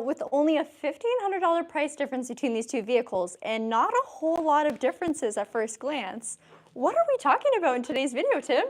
with only a $1,500 price difference between these two vehicles and not a whole lot of differences at first glance, what are we talking about in today's video, Tim?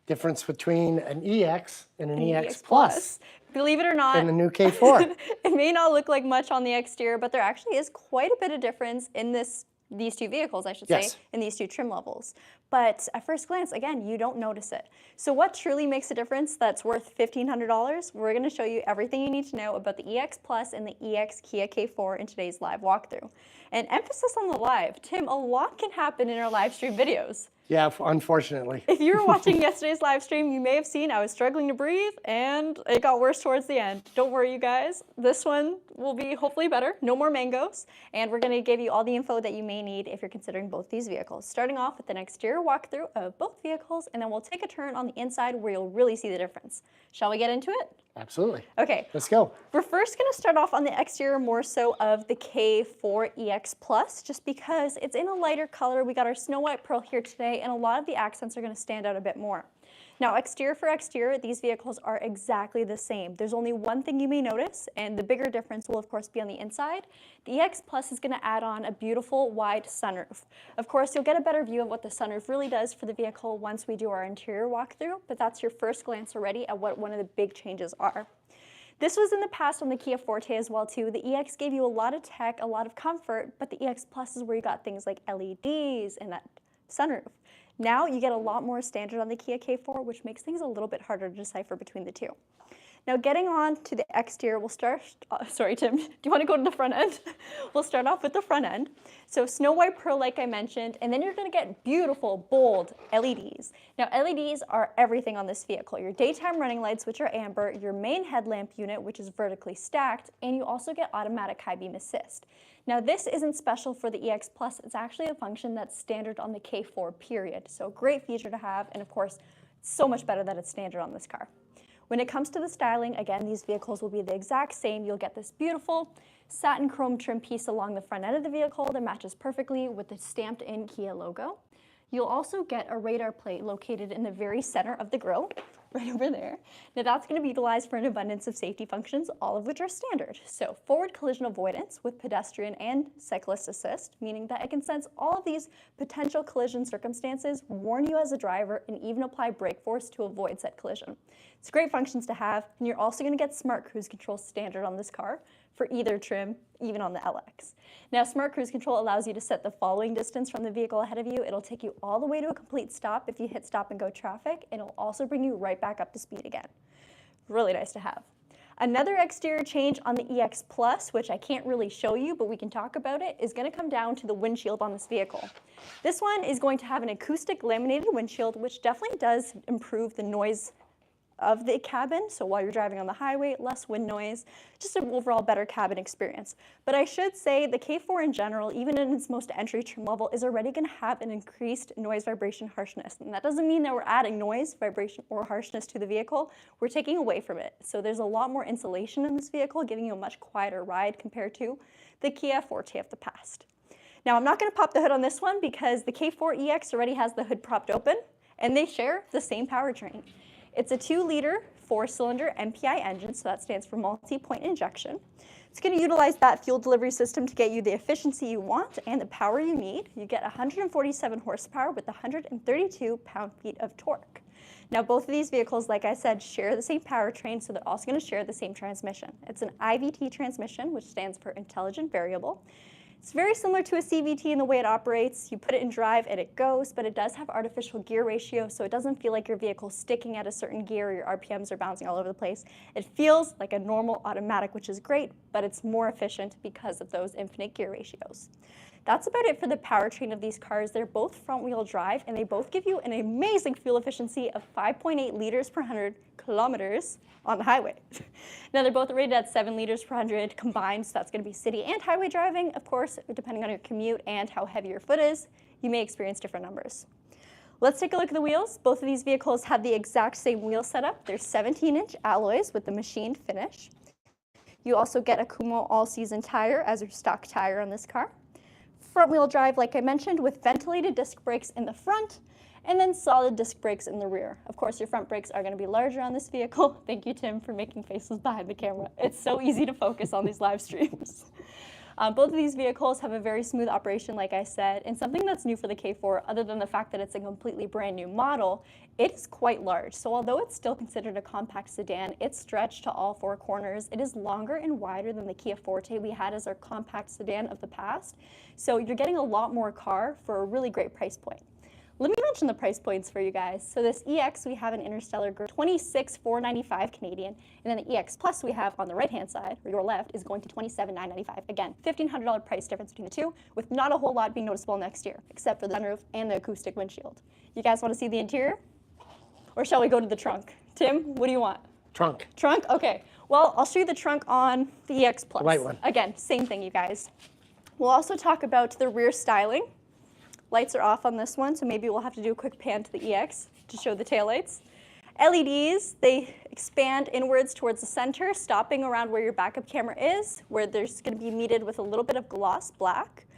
Difference between an EX and an EX Plus. Believe it or not, and the new K4. It may not look like much on the exterior, but there actually is quite a bit of difference in these two vehicles, I should say, in these two trim levels. But at first glance, again, you don't notice it. So what truly makes a difference that's worth $1,500? We're going to show you everything you need to know about the EX Plus and the EX Kia K4 in today's live walkthrough. And emphasis on the live. Tim, a lot can happen in our live stream videos. Yeah, unfortunately. If you were watching yesterday's live stream, you may have seen I was struggling to breathe and it got worse towards the end. Don't worry, you guys. This one will be hopefully better. No more mangoes. And we're going to give you all the info that you may need if you're considering both these vehicles. Starting off with an exterior walkthrough of both vehicles, and then we'll take a turn on the inside where you'll really see the difference. Shall we get into it? Absolutely. Okay. Let's go. We're first going to start off on the exterior more so of the K4 EX Plus, just because it's in a lighter color. We got our snow white pearl here today, and a lot of the accents are going to stand out a bit more. Now, exterior for exterior, these vehicles are exactly the same. There's only one thing you may notice, and the bigger difference will, of course, be on the inside. The EX Plus is going to add on a beautiful wide sunroof. Of course, you'll get a better view of what the sunroof really does for the vehicle once we do our interior walkthrough, but that's your first glance already at what one of the big changes are. This was in the past on the Kia Forte as well too. The EX gave you a lot of tech, a lot of comfort, but the EX Plus is where you got things like LEDs and that sunroof. Now you get a lot more standard on the Kia K4, which makes things a little bit harder to decipher between the two. Now getting on to the exterior, we'll start, sorry Tim, do you want to go to the front end? We'll start off with the front end. So snow white pearl like I mentioned, and then you're going to get beautiful, bold LEDs. Now LEDs are everything on this vehicle. Your daytime running lights, which are amber, your main headlamp unit, which is vertically stacked, and you also get automatic high beam assist. Now this isn't special for the EX Plus, it's actually a function that's standard on the K4 period. So great feature to have, and of course, so much better that it's standard on this car. When it comes to the styling, again, these vehicles will be the exact same. You'll get this beautiful satin chrome trim piece along the front end of the vehicle that matches perfectly with the stamped in Kia logo. You'll also get a radar plate located in the very center of the grille, right over there. Now that's going to be utilized for an abundance of safety functions, all of which are standard. So forward collision avoidance with pedestrian and cyclist assist, meaning that it can sense all of these potential collision circumstances, warn you as a driver, and even apply brake force to avoid said collision. It's great functions to have, and you're also going to get smart cruise control standard on this car for either trim, even on the LX. Now, smart cruise control allows you to set the following distance from the vehicle ahead of you. It'll take you all the way to a complete stop if you hit stop and go traffic, and it'll also bring you right back up to speed again. Really nice to have. Another exterior change on the EX Plus, which I can't really show you, but we can talk about it, is going to come down to the windshield on this vehicle. This one is going to have an acoustic laminated windshield, which definitely does improve the noise of the cabin, so while you're driving on the highway, less wind noise, just an overall better cabin experience. But I should say the K4 in general, even in its most entry trim level, is already going to have an increased noise, vibration, harshness. And that doesn't mean that we're adding noise, vibration, or harshness to the vehicle. We're taking away from it. So there's a lot more insulation in this vehicle, giving you a much quieter ride compared to the Kia Forte of the past. Now, I'm not going to pop the hood on this one because the K4 EX already has the hood propped open, and they share the same powertrain. It's a 2-liter, 4-cylinder MPI engine, so that stands for multi-point injection. It's going to utilize that fuel delivery system to get you the efficiency you want and the power you need. You get 147 horsepower with 132 pound-feet of torque. Now, both of these vehicles, like I said, share the same powertrain, so they're also going to share the same transmission. It's an IVT transmission, which stands for Intelligent Variable. It's very similar to a CVT in the way it operates. You put it in drive and it goes, but it does have artificial gear ratio, so it doesn't feel like your vehicle's sticking at a certain gear or your RPMs are bouncing all over the place. It feels like a normal automatic, which is great, but it's more efficient because of those infinite gear ratios. That's about it for the powertrain of these cars. They're both front-wheel drive, and they both give you an amazing fuel efficiency of 5.8 liters per 100 kilometers on the highway. Now, they're both rated at 7 liters per 100 combined, so that's going to be city and highway driving. Of course, depending on your commute and how heavy your foot is, you may experience different numbers. Let's take a look at the wheels. Both of these vehicles have the exact same wheel setup. They're 17-inch alloys with the machined finish. You also get a Kumo all-season tire as your stock tire on this car. Front-wheel drive, like I mentioned, with ventilated disc brakes in the front, and then solid disc brakes in the rear. Of course, your front brakes are going to be larger on this vehicle. Thank you, Tim, for making faces behind the camera. It's so easy to focus on these live streams. Both of these vehicles have a very smooth operation, like I said, and something that's new for the K4, other than the fact that it's a completely brand new model, it is quite large. So although it's still considered a compact sedan, it's stretched to all four corners. It is longer and wider than the Kia Forte we had as our compact sedan of the past. So you're getting a lot more car for a really great price point. Let me mention the price points for you guys. So this EX we have in Interstellar Group, 26,495 Canadian, and then the EX Plus we have on the right-hand side, or your left, is going to 27,995. Again, $1,500 price difference between the two, with not a whole lot being noticeable next year, except for the sunroof and the acoustic windshield. You guys want to see the interior? Or shall we go to the trunk? Tim, what do you want? Trunk. Trunk? Okay. Well, I'll show you the trunk on the EX Plus. The white one. Again, same thing, you guys. We'll also talk about the rear styling. Lights are off on this one, so maybe we'll have to do a quick pan to the EX to show the taillights. LEDs, they expand inwards towards the center, stopping around where your backup camera is, where there's going to be meted with a little bit of gloss black.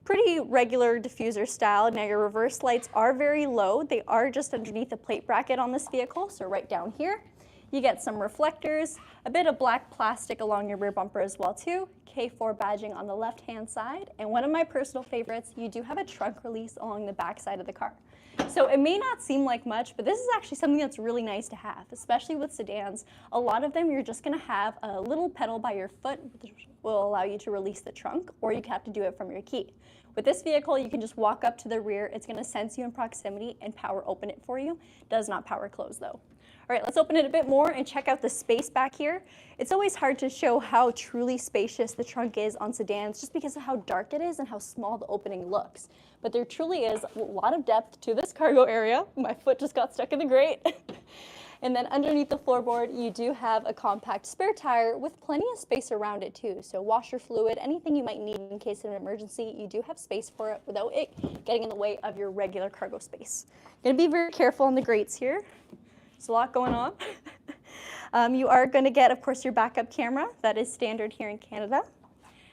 Pretty regular diffuser style. Now your reverse lights are very low. They are just underneath the plate bracket on this vehicle, so right down here. You get some reflectors, a bit of black plastic along your rear bumper as well too, K4 badging on the left-hand side, and one of my personal favorites, you do have a trunk release along the back side of the car. So it may not seem like much, but this is actually something that's really nice to have, especially with sedans. A lot of them, you're just gonna have a little pedal by your foot, which will allow you to release the trunk, or you have to do it from your key. With this vehicle, you can just walk up to the rear. It's gonna sense you in proximity and power open it for you. Does not power close though. All right, let's open it a bit more and check out the space back here. It's always hard to show how truly spacious the trunk is on sedans just because of how dark it is and how small the opening looks. But there truly is a lot of depth to this cargo area. My foot just got stuck in the grate. And then underneath the floorboard, you do have a compact spare tire with plenty of space around it too. So washer fluid, anything you might need in case of an emergency, you do have space for it without it getting in the way of your regular cargo space. Gonna be very careful on the grates here. There's a lot going on. You are going to get, of course, your backup camera. That is standard here in Canada.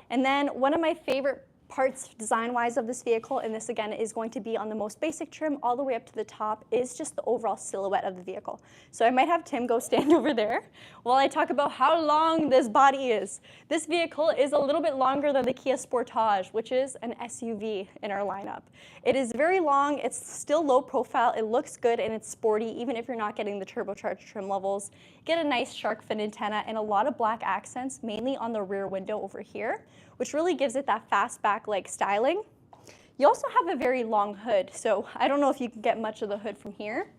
And then one of my favorite parts design-wise of this vehicle, and this again is going to be on the most basic trim all the way up to the top, is just the overall silhouette of the vehicle. So I might have Tim go stand over there while I talk about how long this body is. This vehicle is a little bit longer than the Kia Sportage, which is an SUV in our lineup. It is very long, it's still low profile, it looks good, and it's sporty even if you're not getting the turbocharged trim levels. You get a nice shark fin antenna and a lot of black accents, mainly on the rear window over here, which really gives it that fastback-like styling. You also have a very long hood, so I don't know if you can get much of the hood from here,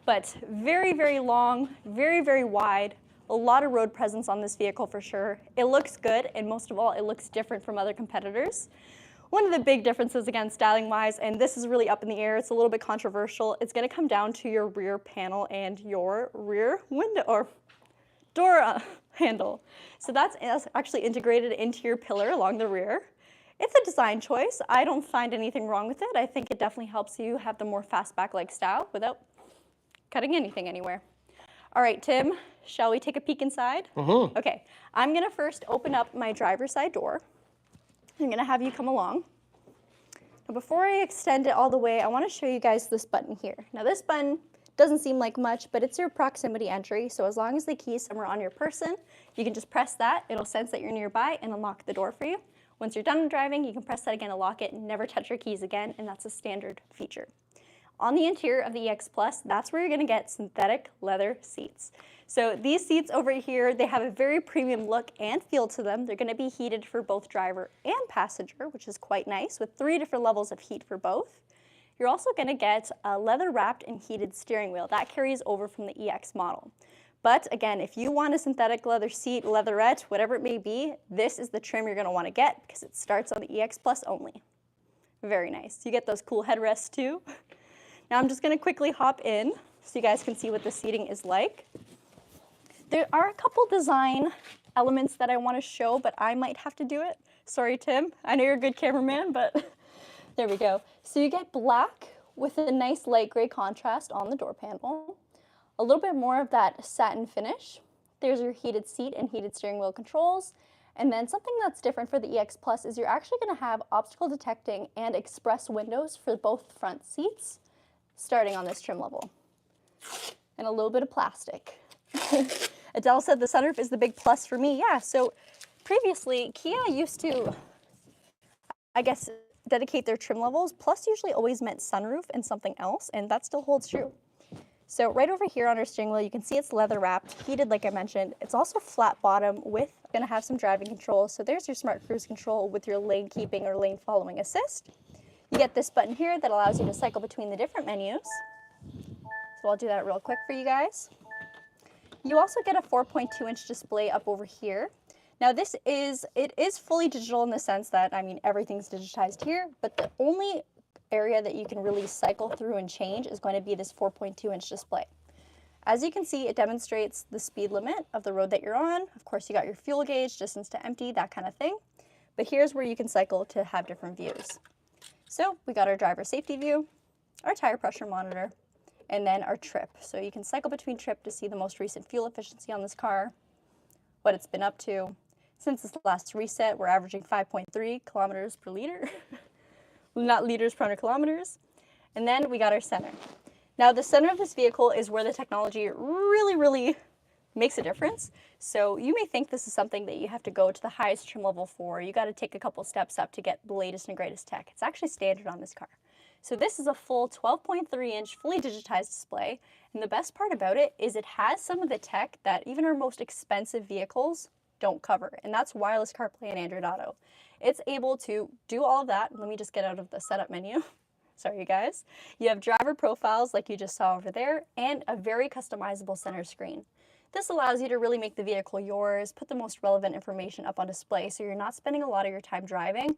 but very, very long, very, very wide, a lot of road presence on this vehicle for sure. It looks good, and most of all, it looks different from other competitors. One of the big differences, again, styling-wise, and this is really up in the air, it's a little bit controversial, it's gonna come down to your rear panel and your rear window, or door handle. So that's actually integrated into your pillar along the rear. It's a design choice. I don't find anything wrong with it. I think it definitely helps you have the more fastback-like style without cutting anything anywhere. All right, Tim, shall we take a peek inside? Mm-hmm. Okay, I'm gonna first open up my driver's side door. I'm gonna have you come along. Now before I extend it all the way, I wanna show you guys this button here. Now this button doesn't seem like much, but it's your proximity entry. So as long as the key is somewhere on your person, you can just press that. It'll sense that you're nearby and unlock the door for you. Once you're done driving, you can press that again to lock it and never touch your keys again, and that's a standard feature. On the interior of the EX Plus, that's where you're gonna get synthetic leather seats. So these seats over here, they have a very premium look and feel to them. They're gonna be heated for both driver and passenger, which is quite nice, with 3 different levels of heat for both. You're also going to get a leather-wrapped and heated steering wheel. That carries over from the EX model. But again, if you want a synthetic leather seat, leatherette, whatever it may be, this is the trim you're going to want to get because it starts on the EX Plus only. Very nice. You get those cool headrests too. Now I'm just going to quickly hop in so you guys can see what the seating is like. There are a couple design elements that I want to show, but I might have to do it. Sorry, Tim. I know you're a good cameraman, but there we go. So you get black with a nice light gray contrast on the door panel. A little bit more of that satin finish. There's your heated seat and heated steering wheel controls. And then something that's different for the EX Plus is you're actually going to have obstacle detecting and express windows for both front seats. starting on this trim level. And a little bit of plastic. Adele said the sunroof is the big plus for me. Yeah, so previously, Kia used to, I guess, dedicate their trim levels. Plus usually always meant sunroof and something else, and that still holds true. So right over here on our steering wheel, you can see it's leather wrapped, heated like I mentioned. It's also flat bottom with gonna have some driving controls. So there's your smart cruise control with your lane keeping or lane following assist. You get this button here that allows you to cycle between the different menus. So I'll do that real quick for you guys. You also get a 4.2-inch display up over here. Now it is fully digital in the sense that, I mean, everything's digitized here, but the only area that you can really cycle through and change is going to be this 4.2-inch display. As you can see, it demonstrates the speed limit of the road that you're on. Of course, you got your fuel gauge, distance to empty, that kind of thing. But here's where you can cycle to have different views. So we got our driver safety view, our tire pressure monitor, and then our trip. So you can cycle between trip to see the most recent fuel efficiency on this car, what it's been up to. Since this last reset, we're averaging 5.3 kilometers per liter, not liters per 100 kilometers. And then we got our center. Now the center of this vehicle is where the technology really makes a difference. So you may think this is something that you have to go to the highest trim level for. You got to take a couple steps up to get the latest and greatest tech. It's actually standard on this car. So this is a full 12.3-inch fully digitized display. And the best part about it is it has some of the tech that even our most expensive vehicles don't cover. And that's wireless CarPlay and Android Auto. It's able to do all of that. Let me just get out of the setup menu. Sorry, you guys. You have driver profiles like you just saw over there and a very customizable center screen. This allows you to really make the vehicle yours, put the most relevant information up on display so you're not spending a lot of your time driving,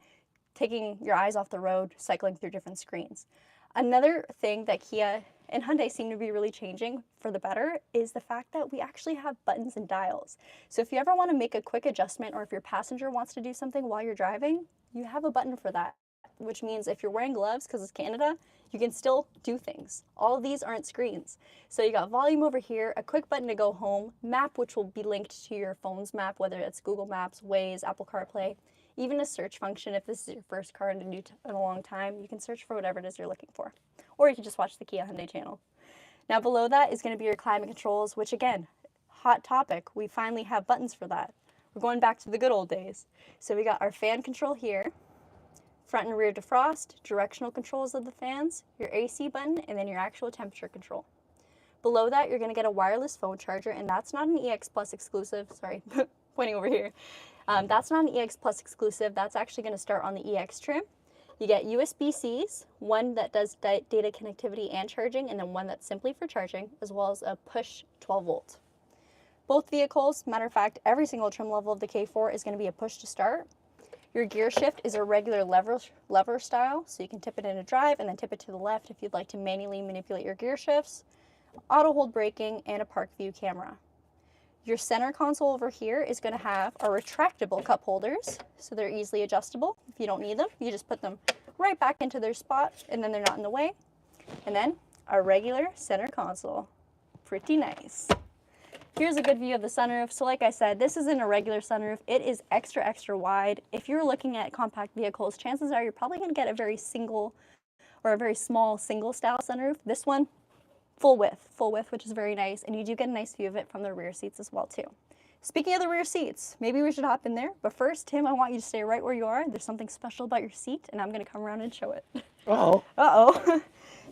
taking your eyes off the road, cycling through different screens. Another thing that Kia and Hyundai seem to be really changing for the better is the fact that we actually have buttons and dials. So if you ever want to make a quick adjustment or if your passenger wants to do something while you're driving, you have a button for that, which means if you're wearing gloves because it's Canada, you can still do things. All of these aren't screens. So you got volume over here, a quick button to go home, map which will be linked to your phone's map, whether it's Google Maps, Waze, Apple CarPlay, even a search function. If this is your first car in a long time, you can search for whatever it is you're looking for. Or you can just watch the Kia Hyundai channel. Now below that is going to be your climate controls, which again, hot topic. We finally have buttons for that. We're going back to the good old days. So we got our fan control here, front and rear defrost, directional controls of the fans, your AC button, and then your actual temperature control. Below that, you're going to get a wireless phone charger, and that's not an EX Plus exclusive. Sorry, pointing over here. That's not an EX Plus exclusive. That's actually going to start on the EX trim. You get USB-Cs, one that does data connectivity and charging, and then one that's simply for charging, as well as a push 12 volt. Both vehicles, matter of fact, every single trim level of the K4 is going to be a push to start. Your gear shift is a regular lever style, so you can tip it into drive and then tip it to the left if you'd like to manually manipulate your gear shifts. Auto hold braking and a park view camera. Your center console over here is going to have our retractable cup holders, so they're easily adjustable. If you don't need them, you just put them right back into their spot and then they're not in the way. And then our regular center console. Pretty nice. Here's a good view of the sunroof. So like I said, this isn't a regular sunroof. It is extra wide. If you're looking at compact vehicles, chances are you're probably going to get a very small single style sunroof. This one, full width, which is very nice, and you do get a nice view of it from the rear seats as well too. Speaking of the rear seats, maybe we should hop in there, but first, Tim, I want you to stay right where you are. There's something special about your seat, and I'm going to come around and show it. Uh-oh. Uh-oh.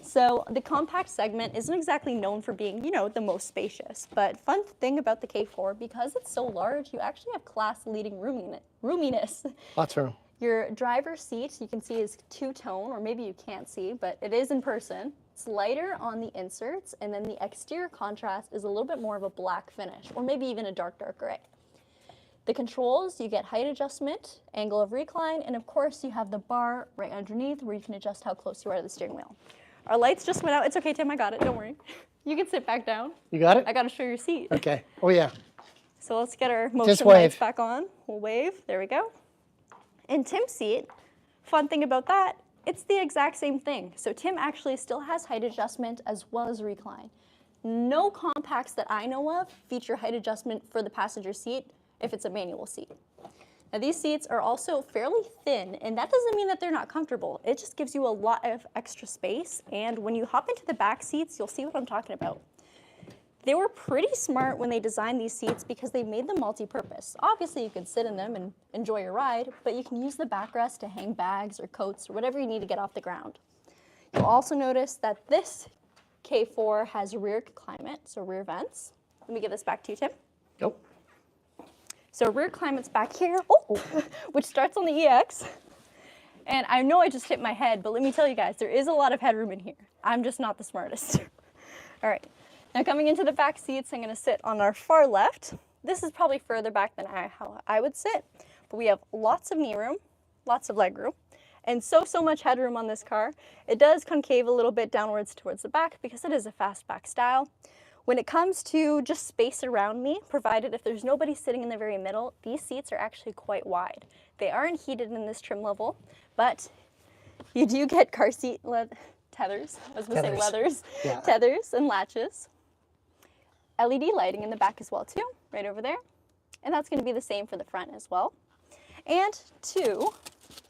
So the compact segment isn't exactly known for being, the most spacious, but fun thing about the K4, because it's so large, you actually have class-leading roominess. Lots of room. Your driver's seat, you can see, is two-tone, or maybe you can't see, but it is in person. It's lighter on the inserts, and then the exterior contrast is a little bit more of a black finish, or maybe even a dark gray. The controls, you get height adjustment, angle of recline, and of course you have the bar right underneath where you can adjust how close you are to the steering wheel. Our lights just went out. It's okay, Tim, I got it, don't worry. You can sit back down. You got it? I gotta show your seat. Okay. Oh, yeah. So let's get our motion Just wave. lights back on. We'll wave, there we go. And Tim's seat, fun thing about that, it's the exact same thing. So Tim actually still has height adjustment as well as recline. No compacts that I know of feature height adjustment for the passenger seat if it's a manual seat. Now these seats are also fairly thin, and that doesn't mean that they're not comfortable. It just gives you a lot of extra space, and when you hop into the back seats, you'll see what I'm talking about. They were pretty smart when they designed these seats because they made them multi-purpose. Obviously, you can sit in them and enjoy your ride, but you can use the backrest to hang bags or coats or whatever you need to get off the ground. You'll also notice that this K4 has rear climate, so rear vents. Let me give this back to you, Tim. Nope. So rear climate's back here, which starts on the EX. And I know I just hit my head, but let me tell you guys, there is a lot of headroom in here. I'm just not the smartest. All right. Now coming into the back seats, I'm gonna sit on our far left. This is probably further back than how I would sit, but we have lots of knee room, lots of leg room, and so much headroom on this car. It does concave a little bit downwards towards the back because it is a fastback style. When it comes to just space around me, provided if there's nobody sitting in the very middle, these seats are actually quite wide. They aren't heated in this trim level, but you do get car seat tethers, I was gonna say leathers, yeah. Tethers and latches. LED lighting in the back as well too, right over there. And that's gonna be the same for the front as well. And two,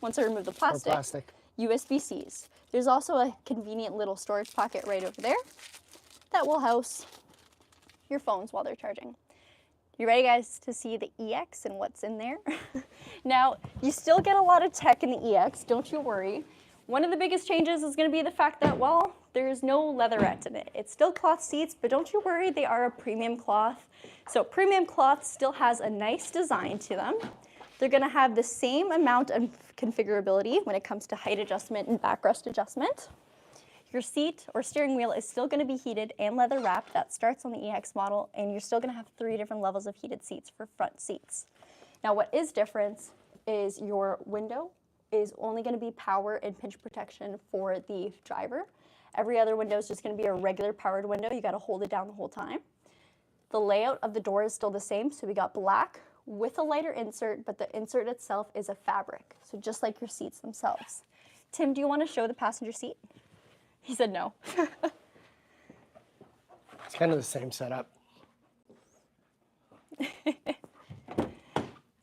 once I remove the plastic. USB-Cs. There's also a convenient little storage pocket right over there that will house your phones while they're charging. You ready guys to see the EX and what's in there? Now, you still get a lot of tech in the EX, don't you worry. One of the biggest changes is gonna be the fact that, well, there's no leatherette in it. It's still cloth seats, but don't you worry, they are a premium cloth. So premium cloth still has a nice design to them. They're gonna have the same amount of configurability when it comes to height adjustment and backrest adjustment. Your seat or steering wheel is still gonna be heated and leather wrapped. That starts on the EX model, and you're still gonna have 3 different levels of heated seats for front seats. Now what is different is your window is only gonna be power and pinch protection for the driver. Every other window is just gonna be a regular powered window. You gotta hold it down the whole time. The layout of the door is still the same, so we got black with a lighter insert, but the insert itself is a fabric, so just like your seats themselves. Tim, do you wanna show the passenger seat? He said no. It's kind of the same setup.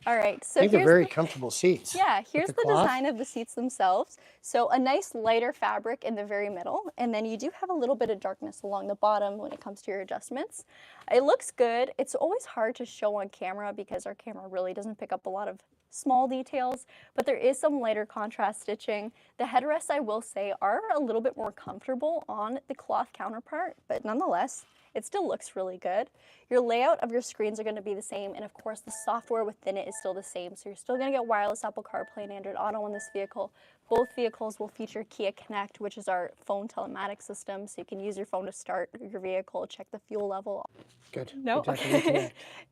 All right, so I think they're very comfortable seats. Yeah, here's the design of the seats themselves. So a nice lighter fabric in the very middle, and then you do have a little bit of darkness along the bottom when it comes to your adjustments. It looks good. It's always hard to show on camera because our camera really doesn't pick up a lot of small details, but there is some lighter contrast stitching. The headrests, I will say, are a little bit more comfortable on the cloth counterpart, but nonetheless, it still looks really good. Your layout of your screens are going to be the same, and of course the software within it is still the same. So you're still going to get wireless Apple CarPlay and Android Auto on this vehicle. Both vehicles will feature Kia Connect, which is our phone telematics system, so you can use your phone to start your vehicle, check the fuel level. Good. No,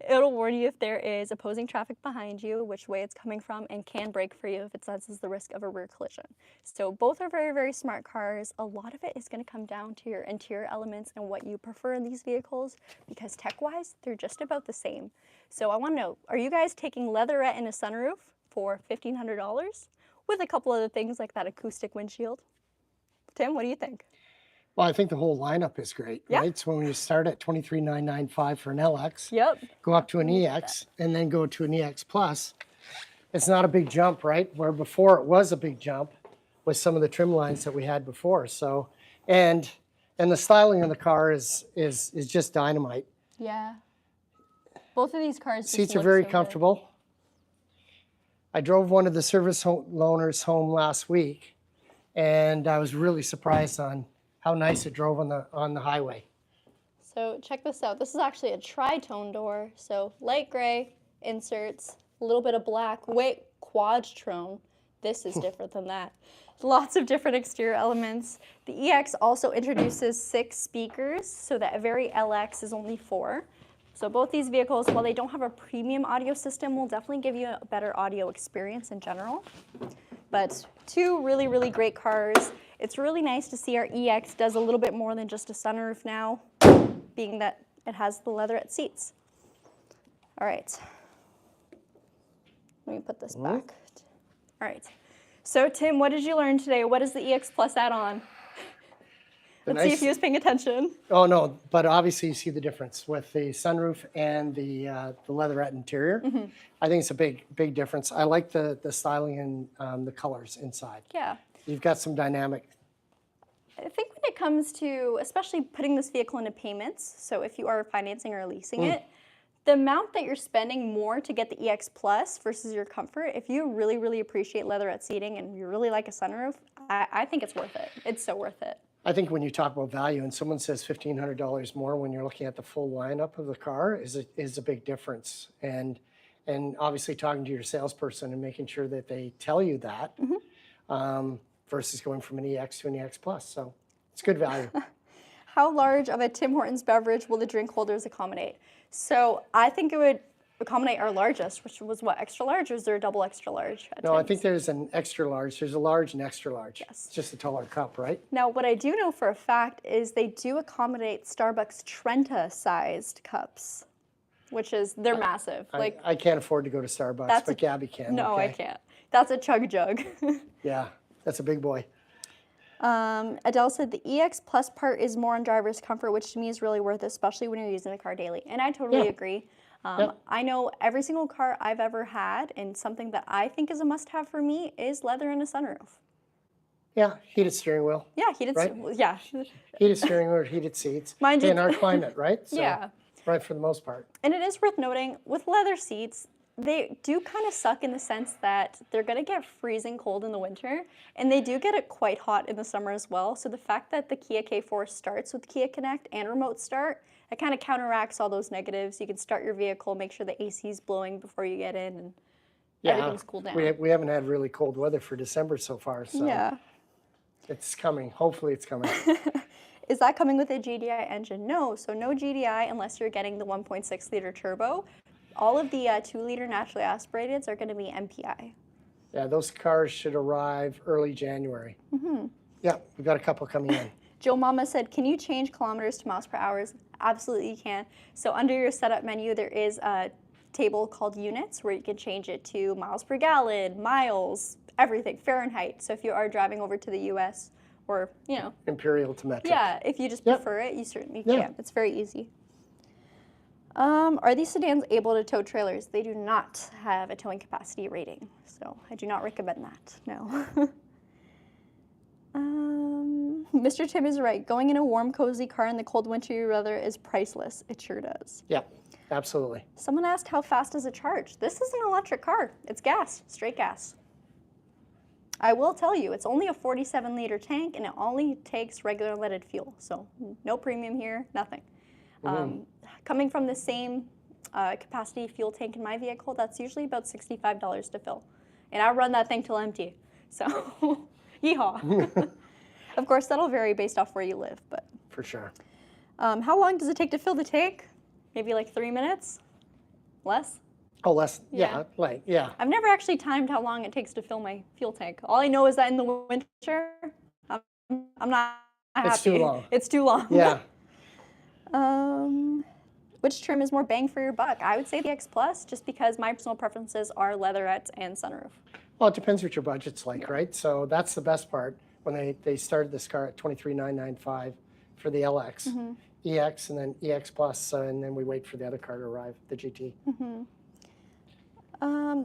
it'll warn you if there is opposing traffic behind you, which way it's coming from, and can brake for you if it senses the risk of a rear collision. So both are very, very smart cars. A lot of it is going to come down to your interior elements and what you prefer in these vehicles, because tech-wise, they're just about the same. So I want to know, are you guys taking leatherette in a sunroof for $1,500 with a couple other things like that acoustic windshield? Tim, what do you think? Well, I think the whole lineup is great, right? So when you start at $23,995 for an LX, go up to an EX, and then go to an EX Plus, it's not a big jump, right? Where before it was a big jump with some of the trim lines that we had before. So, and the styling of the car is just dynamite. Yeah. Both of these cars. Seats are very comfortable. Good. I drove one of the service loaners home last week, and I was really surprised on how nice it drove on the highway. So check this out. This is actually a tri-tone door. So light gray inserts, a little bit of black. Wait, quadtrone. This is different than that. Lots of different exterior elements. The EX also introduces 6 speakers, so that very LX is only 4. So both these vehicles, while they don't have a premium audio system, will definitely give you a better audio experience in general. But 2 really, really great cars. It's really nice to see our EX does a little bit more than just a sunroof now, being that it has the leatherette seats. All right. Let me put this back. All right. So Tim, what did you learn today? What is the EX Plus add-on? Let's see if he was paying attention. Oh no, but obviously you see the difference with the sunroof and the leatherette interior. I think it's a big difference. I like the styling and the colors inside. Yeah. You've got some dynamic. I think when it comes to, especially putting this vehicle into payments, so if you are financing or leasing it, the amount that you're spending more to get the EX Plus versus your comfort, if you really, really appreciate leatherette seating and you really like a sunroof, I think it's worth it. It's so worth it. I think when you talk about value and someone says $1,500 more when you're looking at the full lineup of the car is a big difference. And obviously talking to your salesperson and making sure that they tell you that versus going from an EX to an EX Plus. So it's good value. How large of a Tim Hortons beverage will the drink holders accommodate? So I think it would accommodate our largest, which was what, extra large, or is there a double extra large? No, I think there's an extra large. There's a large and extra large. Yes. It's just a taller cup, right? Now, what I do know for a fact is they do accommodate Starbucks Trenta-sized cups, which is, they're massive. I can't afford to go to Starbucks, but Gabby can. No, okay? I can't. That's a chug jug. Yeah, that's a big boy. Adele said the EX Plus part is more on driver's comfort, which to me is really worth it, especially when you're using the car daily. And I totally agree. I know every single car I've ever had, and something that I think is a must-have for me is leather and a sunroof. Yeah, heated steering wheel. Yeah, heated yeah. Heated steering wheel, heated seats. Mine did. In our climate, right? So, yeah. Right for the most part. And it is worth noting, with leather seats, they do kind of suck in the sense that they're going to get freezing cold in the winter, and they do get it quite hot in the summer as well. So the fact that the Kia K4 starts with Kia Connect and remote start, it kind of counteracts all those negatives. You can start your vehicle, make sure the AC is blowing before you get in, and everything's cooled down. We haven't had really cold weather for December so far, so yeah. It's coming. Hopefully it's coming. Is that coming with a GDI engine? No, so no GDI unless you're getting the 1.6 liter turbo. All of the 2-liter naturally aspirated are going to be MPI. Yeah, those cars should arrive early January. Yeah, we've got a couple coming in. Joe Mama said, can you change kilometers to miles per hour? Absolutely you can. So under your setup menu, there is a table called units where you can change it to miles per gallon, miles, everything, Fahrenheit. So if you are driving over to the US or, Imperial to metric. Yeah, if you just prefer it, you certainly can. It's very easy. Are these sedans able to tow trailers? They do not have a towing capacity rating, so I do not recommend that, no. Mr. Tim is right. Going in a warm, cozy car in the cold wintry weather is priceless. It sure does. Yeah, absolutely. Someone asked, how fast does it charge? This is an electric car. It's gas, straight gas. I will tell you, it's only a 47-liter tank, and it only takes regular leaded fuel, so no premium here, nothing. Coming from the same capacity fuel tank in my vehicle, that's usually about $65 to fill. And I run that thing till empty, so yeehaw. Of course, that'll vary based off where you live, but. For sure. How long does it take to fill the tank? Maybe like 3 minutes? Less? Oh, less, yeah. I've never actually timed how long it takes to fill my fuel tank. All I know is that in the winter, I'm not happy. It's too long. It's too long. Yeah. Which trim is more bang for your buck? I would say the X Plus, just because my personal preferences are leatherettes and sunroof. Well, it depends what your budget's like, right? So that's the best part. When they started this car at $23,995 for the LX, EX, and then EX Plus, and then we wait for the other car to arrive, the GT.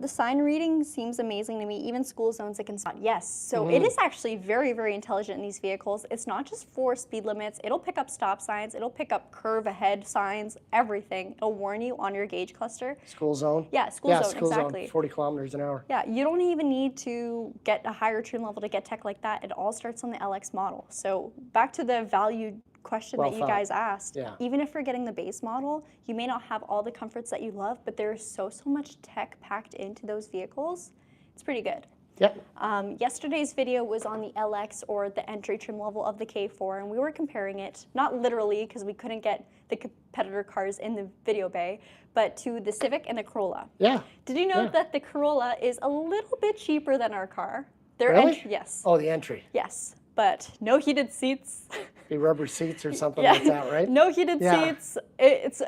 The sign reading seems amazing to me. Even school zones it can spot. Yes, so it is actually very, very intelligent in these vehicles. It's not just for speed limits. It'll pick up stop signs. It'll pick up curve ahead signs, everything. It'll warn you on your gauge cluster. School zone? Yeah, school zone, exactly. Zone, 40 kilometers an hour. Yeah, you don't even need to get a higher trim level to get tech like that. It all starts on the LX model. So back to the value question that you guys asked. Yeah. Even if you're getting the base model, you may not have all the comforts that you love, but there is so much tech packed into those vehicles. It's pretty good. Yep. Yesterday's video was on the LX, or the entry trim level of the K4, and we were comparing it, not literally because we couldn't get the competitor cars in the video bay, but to the Civic and the Corolla. Yeah. Did you know that the Corolla is a little bit cheaper than our car? Really? Yes. Oh, the entry. Yes, but no heated seats. The rubber seats or something like that, right? No heated seats. It's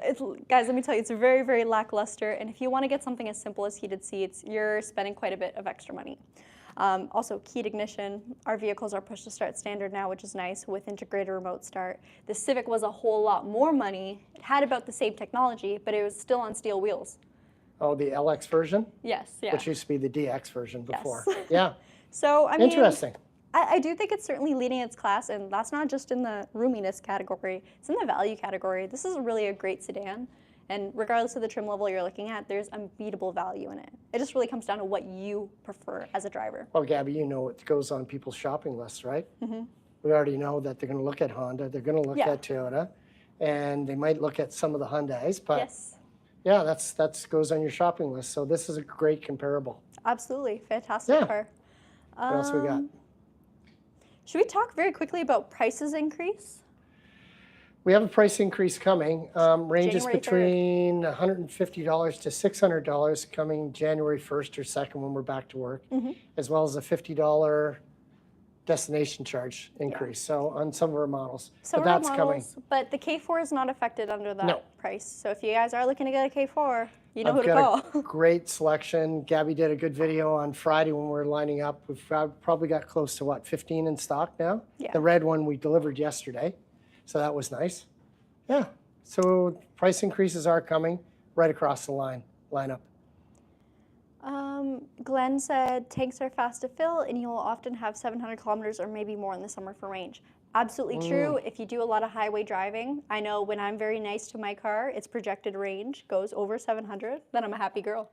guys, let me tell you, it's very, very lackluster. And if you want to get something as simple as heated seats, you're spending quite a bit of extra money. Also, keyed ignition. Our vehicles are push to start standard now, which is nice with integrated remote start. The Civic was a whole lot more money. It had about the same technology, but it was still on steel wheels. Oh, the LX version? Yes, yeah. Which used to be the DX version before. Yes. Yeah. So, I mean, interesting. I do think it's certainly leading its class, and that's not just in the roominess category. It's in the value category. This is really a great sedan, and regardless of the trim level you're looking at, there's unbeatable value in it. It just really comes down to what you prefer as a driver. Well, Gabby, you know it goes on people's shopping lists, right? Mm-hmm. We already know that they're going to look at Honda, they're going to look at Toyota, and they might look at some of the Hyundais, but yes. Yeah, that's goes on your shopping list. So this is a great comparable. Absolutely, fantastic car. What else we got? Should we talk very quickly about prices increase? We have a price increase coming. Ranges January between $150 to $600 coming January 1st or 2nd when we're back to work, as well as a $50 destination charge increase. So on some of our models, Some but that's of our models, coming. But the K4 is not affected under that price. So if you guys are looking to get a K4, you know who to call. I've got a great selection. Gabby did a good video on Friday when we were lining up. We've probably got close to, what, 15 in stock now? Yeah. The red one we delivered yesterday, so that was nice. Yeah, so price increases are coming right across the lineup. Glenn said tanks are fast to fill and you'll often have 700 kilometers or maybe more in the summer for range. Absolutely true. If you do a lot of highway driving, I know when I'm very nice to my car, its projected range goes over 700, then I'm a happy girl.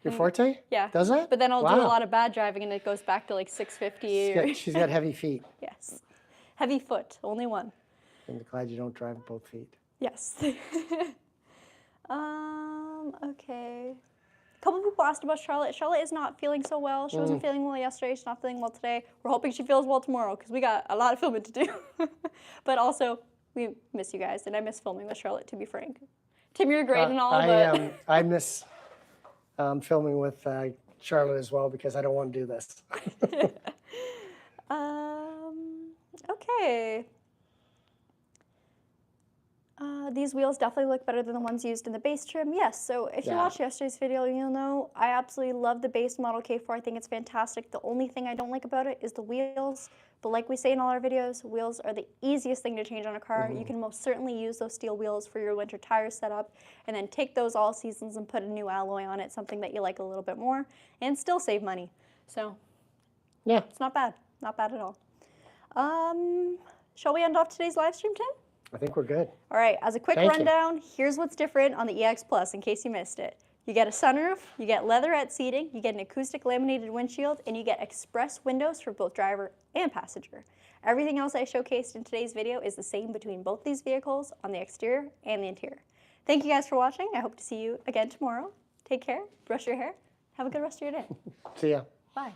Your Forte? Yeah. Does it? But then I'll do a lot of bad driving and it goes back to like 650. She's got heavy feet. Yes. Heavy foot, only one. I'm glad you don't drive both feet. Yes. Okay. A couple people asked about Charlotte. Charlotte is not feeling so well. She wasn't feeling well yesterday. She's not feeling well today. We're hoping she feels well tomorrow because we got a lot of filming to do. But also, we miss you guys, and I miss filming with Charlotte, to be frank. Tim, you're great and all, but... I miss filming with Charlotte as well because I don't want to do this. Okay. These wheels definitely look better than the ones used in the base trim. Yes, so if you watched yesterday's video, you'll know I absolutely love the base model K4. I think it's fantastic. The only thing I don't like about it is the wheels. But like we say in all our videos, wheels are the easiest thing to change on a car. You can most certainly use those steel wheels for your winter tire setup and then take those all seasons and put a new alloy on it, something that you like a little bit more, and still save money. So yeah, it's not bad. Not bad at all. Shall we end off today's live stream, Tim? I think we're good. All right, as a quick rundown, here's what's different on the EX Plus in case you missed it. You get a sunroof, you get leatherette seating, you get an acoustic laminated windshield, and you get express windows for both driver and passenger. Everything else I showcased in today's video is the same between both these vehicles on the exterior and the interior. Thank you guys for watching. I hope to see you again tomorrow. Take care, brush your hair, have a good rest of your day. See ya. Bye.